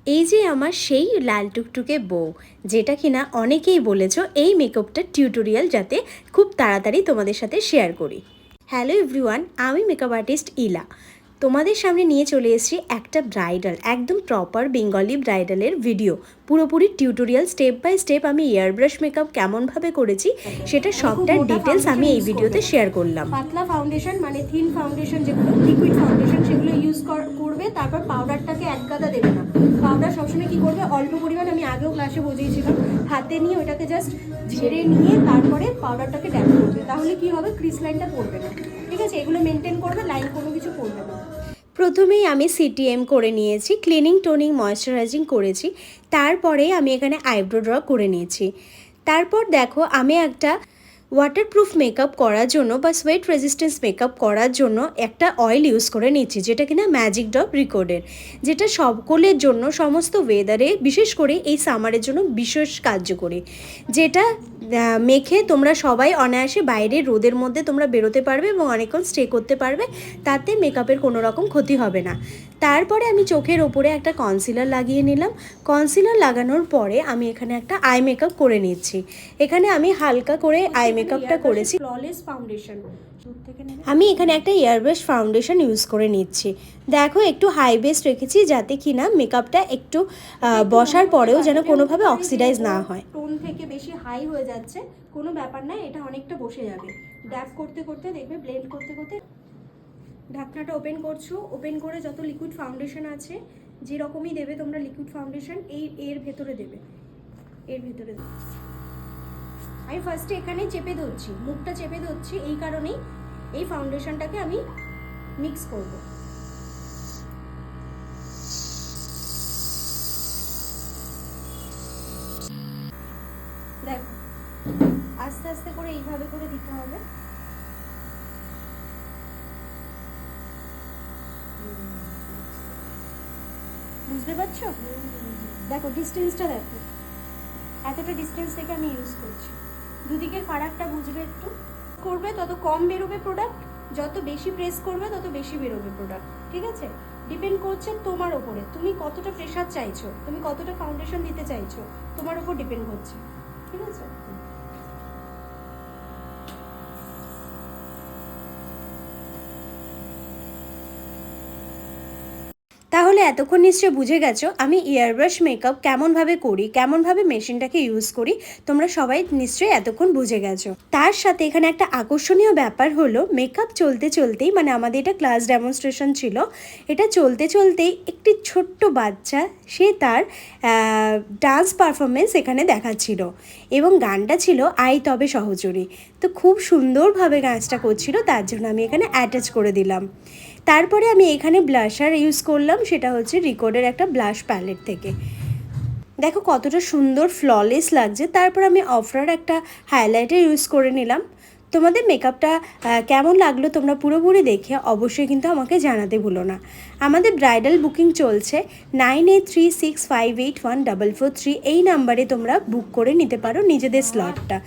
এই যে আমার সেই লাল টুকটুকে বউ, যেটা কিনা অনেকেই বলেছো এই মেকআপটার টিউটোরিয়াল যাতে খুব তাড়াতাড়ি তোমাদের সাথে শেয়ার করি। হ্যালো এভরিওয়ান, আমি মেকআপ আর্টিস্ট ইলা। তোমাদের সামনে নিয়ে চলে এসেছি একটা ব্রাইডাল, একদম প্রপার বেঙ্গলি ব্রাইডালের ভিডিও, পুরোপুরি টিউটোরিয়াল স্টেপ বাই স্টেপ। আমি এয়ার ব্রাশ মেকআপ কেমনভাবে করেছি সেটা সবটার ডিটেলস আমি এই ভিডিওতে শেয়ার করলাম। পাতলা ফাউন্ডেশন মানে থিন ফাউন্ডেশন, যেগুলো লিকুইড ফাউন্ডেশন সেগুলো ইউজ করবে। তারপর পাউডারটাকে এক গাদা দেবে না। পাউডার সবসময় কি করবে, অল্প পরিমাণ, আমি আগেও ক্লাসে বুঝিয়েছিলাম, হাতে নিয়ে ওটাকে জাস্ট ঝেড়ে নিয়ে তারপরে পাউডারটাকে ড্যাপ করবে। তাহলে কি হবে, ক্রিস লাইনটা পড়বে না। ঠিক আছে, এগুলো মেনটেন করবে, লাইন কোনো কিছু পড়বে না। প্রথমেই আমি সিটিএম করে নিয়েছি, ক্লিনিং টোনিং ময়শ্চারাইজিং করেছি। তারপরে আমি এখানে আইব্রো ড্র করে নিয়েছি। তারপর দেখো আমি একটা ওয়াটারপ্রুফ মেকআপ করার জন্য বা সোয়েট রেজিস্ট্যান্স মেকআপ করার জন্য একটা অয়েল ইউজ করে নিচ্ছি, যেটা কিনা ম্যাজিক ড্রপ রিকোডের, যেটা সকলের জন্য সমস্ত ওয়েদারে, বিশেষ করে এই সামারের জন্য বিশেষ কার্যকরী। যেটা মেখে তোমরা সবাই অনায়াসে বাইরে রোদের মধ্যে তোমরা বেরোতে পারবে এবং অনেকক্ষণ স্টে করতে পারবে, তাতে মেকআপের কোনো রকম ক্ষতি হবে না। তারপরে আমি চোখের ওপরে একটা কনসিলার লাগিয়ে নিলাম। কনসিলার লাগানোর পরে আমি এখানে একটা আই মেকআপ করে নিচ্ছি। এখানে আমি হালকা করে আই মেকআপটা করেছি। ফ্ললেস ফাউন্ডেশন আমি এখানে একটা এয়ার ব্রাশ ফাউন্ডেশন ইউজ করে নিচ্ছি। দেখো একটু হাই বেস রেখেছি, যাতে কিনা মেকআপটা একটু বসার পরেও যেন কোনোভাবে অক্সিডাইজ না হয়। টোন থেকে বেশি হাই হয়ে যাচ্ছে, কোনো ব্যাপার না, এটা অনেকটা বসে যাবে। ড্যাপ করতে করতে দেখবে, ব্লেন্ড করতে করতে ঢাকনাটা ওপেন করছো। ওপেন করে যত লিকুইড ফাউন্ডেশন আছে, যেরকমই দেবে তোমরা লিকুইড ফাউন্ডেশন, এর ভেতরে দেবে, এর ভেতরে দেবে। আমি ফার্স্টে এখানে চেপে ধরছি, মুখটা চেপে ধরছি, এই কারণেই এই ফাউন্ডেশনটাকে আমি মিক্স করব। দেখো আস্তে আস্তে করে এইভাবে করে দিতে হবে। বুঝতে পারছো? দেখো ডিস্টেন্সটা, দেখো এতটা ডিস্টেন্স থেকে আমি ইউজ করছি। দুদিকের ফারাকটা বুঝবে, একটু করবে তত কম বেরোবে প্রোডাক্ট, যত বেশি প্রেস করবে তত বেশি বেরোবে প্রোডাক্ট। ঠিক আছে, ডিপেন্ড করছে তোমার ওপরে, তুমি কতটা প্রেশার চাইছো, তুমি কতটা ফাউন্ডেশন দিতে চাইছো, তোমার ওপর ডিপেন্ড করছে। ঠিক আছে, তাহলে এতক্ষণ নিশ্চয় বুঝে গেছো আমি এয়ার ব্রাশ মেকআপ কেমনভাবে করি, কেমনভাবে মেশিনটাকে ইউজ করি। তোমরা সবাই নিশ্চয়ই এতক্ষণ বুঝে গেছো। তার সাথে এখানে একটা আকর্ষণীয় ব্যাপার হলো, মেকআপ চলতে চলতেই, মানে আমাদের এটা ক্লাস ডেমনস্ট্রেশন ছিল, এটা চলতে চলতেই একটি ছোট্ট বাচ্চা সে তার ডান্স পারফরমেন্স এখানে দেখাচ্ছিল এবং গানটা ছিল আই তবে সহচরী। তো খুব সুন্দরভাবে গানটা করছিল, তার জন্য আমি এখানে অ্যাটাচ করে দিলাম। তারপরে আমি এখানে ব্লাশার ইউজ করলাম, সেটা হচ্ছে রিকোডের একটা ব্লাশ প্যালেট থেকে। দেখো কতটা সুন্দর ফ্ললেস লাগছে। তারপর আমি অফরার একটা হাইলাইটার ইউজ করে নিলাম। তোমাদের মেকআপটা কেমন লাগলো তোমরা পুরোপুরি দেখে অবশ্যই কিন্তু আমাকে জানাতে ভুলো না। আমাদের ব্রাইডাল বুকিং চলছে 9836581443, এই নাম্বারে তোমরা বুক করে নিতে পারো নিজেদের স্লটটা।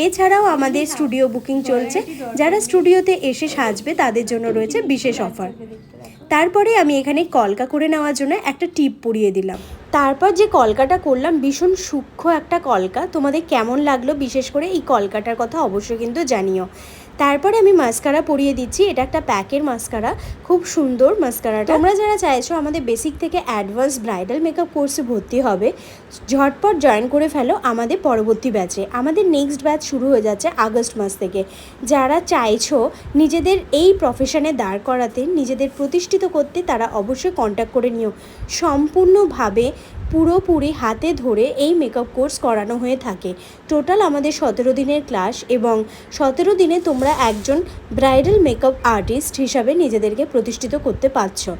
এছাড়াও আমাদের স্টুডিও বুকিং চলছে, যারা স্টুডিওতে এসে সাজবে তাদের জন্য রয়েছে বিশেষ অফার। তারপরে আমি এখানে কলকা করে নেওয়ার জন্য একটা টিপ পরিয়ে দিলাম। তারপর যে কলকাটা করলাম, ভীষণ সূক্ষ্ম একটা কলকা, তোমাদের কেমন লাগলো বিশেষ করে এই কলকাটার কথা অবশ্যই কিন্তু জানিও। তারপরে আমি মাস্কারা পরিয়ে দিচ্ছি, এটা একটা প্যাকের মাস্কারা, খুব সুন্দর মাস্কারাটা। তোমরা যারা চাইছো আমাদের বেসিক থেকে অ্যাডভান্স ব্রাইডাল মেকআপ কোর্সে ভর্তি হবে, ঝটপট জয়েন করে ফেলো আমাদের পরবর্তী ব্যাচে। আমাদের নেক্সট ব্যাচ শুরু হয়ে যাচ্ছে আগস্ট মাস থেকে। যারা চাইছো নিজেদের এই প্রফেশনে দাঁড় করাতে, নিজেদের প্রতিষ্ঠিত করতে, তারা অবশ্যই কন্ট্যাক্ট করে নিও। সম্পূর্ণভাবে পুরোপুরি হাতে ধরে এই মেকআপ কোর্স করানো হয়ে থাকে। টোটাল আমাদের 17 দিনের ক্লাস, এবং 17 দিনে তোমরা একজন ব্রাইডাল মেকআপ আর্টিস্ট হিসাবে নিজেদেরকে প্রতিষ্ঠিত করতে পারছো।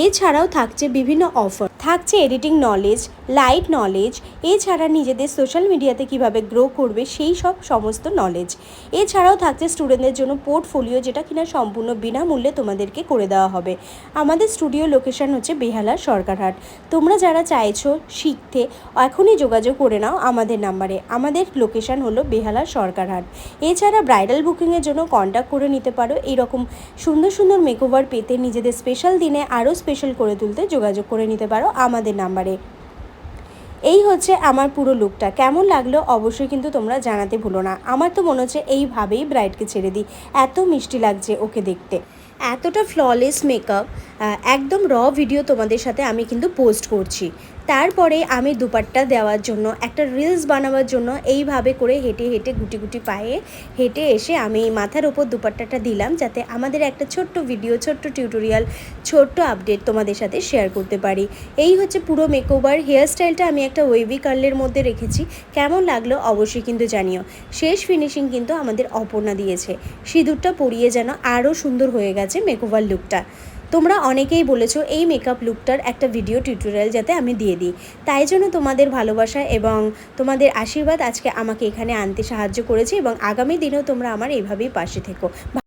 এছাড়াও থাকছে বিভিন্ন অফার, থাকছে এডিটিং নলেজ, লাইট নলেজ, এছাড়া নিজেদের সোশ্যাল মিডিয়াতে কিভাবে গ্রো করবে সেই সব সমস্ত নলেজ। এছাড়াও থাকছে স্টুডেন্টদের জন্য পোর্টফোলিও, যেটা কিনা সম্পূর্ণ বিনামূল্যে তোমাদেরকে করে দেওয়া হবে। আমাদের স্টুডিও লোকেশন হচ্ছে বেহালা সরকারহাট। তোমরা যারা চাইছো শিখতে এখনই যোগাযোগ করে নাও আমাদের নাম্বারে। আমাদের লোকেশন হলো বেহালা সরকারহাট। এছাড়া ব্রাইডাল বুকিংয়ের জন্য কন্ট্যাক্ট করে নিতে পারো। এইরকম সুন্দর সুন্দর মেকওভার পেতে, নিজেদের স্পেশাল দিনে আরও স্পেশাল করে তুলতে যোগাযোগ করে নিতে পারো আমাদের নাম্বারে। এই হচ্ছে আমার পুরো লুকটা। কেমন লাগলো অবশ্যই কিন্তু তোমরা জানাতে ভুলো না। আমার তো মনে হচ্ছে এইভাবেই ব্রাইডকে ছেড়ে দিই, এত মিষ্টি লাগছে ওকে দেখতে। এতটা ফ্ললেস মেকআপ, একদম র ভিডিও তোমাদের সাথে আমি কিন্তু পোস্ট করছি। তারপরে আমি দুপাট্টা দেওয়ার জন্য, একটা রিলস বানাবার জন্য এইভাবে করে হেঁটে হেঁটে গুটি গুটি পায়ে হেঁটে এসে আমি মাথার ওপর দুপাট্টাটা দিলাম, যাতে আমাদের একটা ছোট্ট ভিডিও, ছোট্ট টিউটোরিয়াল, ছোট্ট আপডেট তোমাদের সাথে শেয়ার করতে পারি। এই হচ্ছে পুরো মেকওভার। হেয়ার স্টাইলটা আমি একটা ওয়েভি কার্লের মধ্যে রেখেছি। কেমন লাগলো অবশ্যই কিন্তু জানিও। শেষ ফিনিশিং কিন্তু আমাদের অপর্ণা দিয়েছে। সিঁদুরটা পরিয়ে যেন আরও সুন্দর হয়ে গেছে মেকওভার লুকটা। তোমরা অনেকেই বলেছো এই মেকআপ লুকটার একটা ভিডিও টিউটোরিয়াল যাতে আমি দিয়ে দিই, তাই জন্য তোমাদের ভালোবাসা এবং তোমাদের আশীর্বাদ আজকে আমাকে এখানে আনতে সাহায্য করেছে, এবং আগামী দিনেও তোমরা আমার এইভাবেই পাশে থেকো।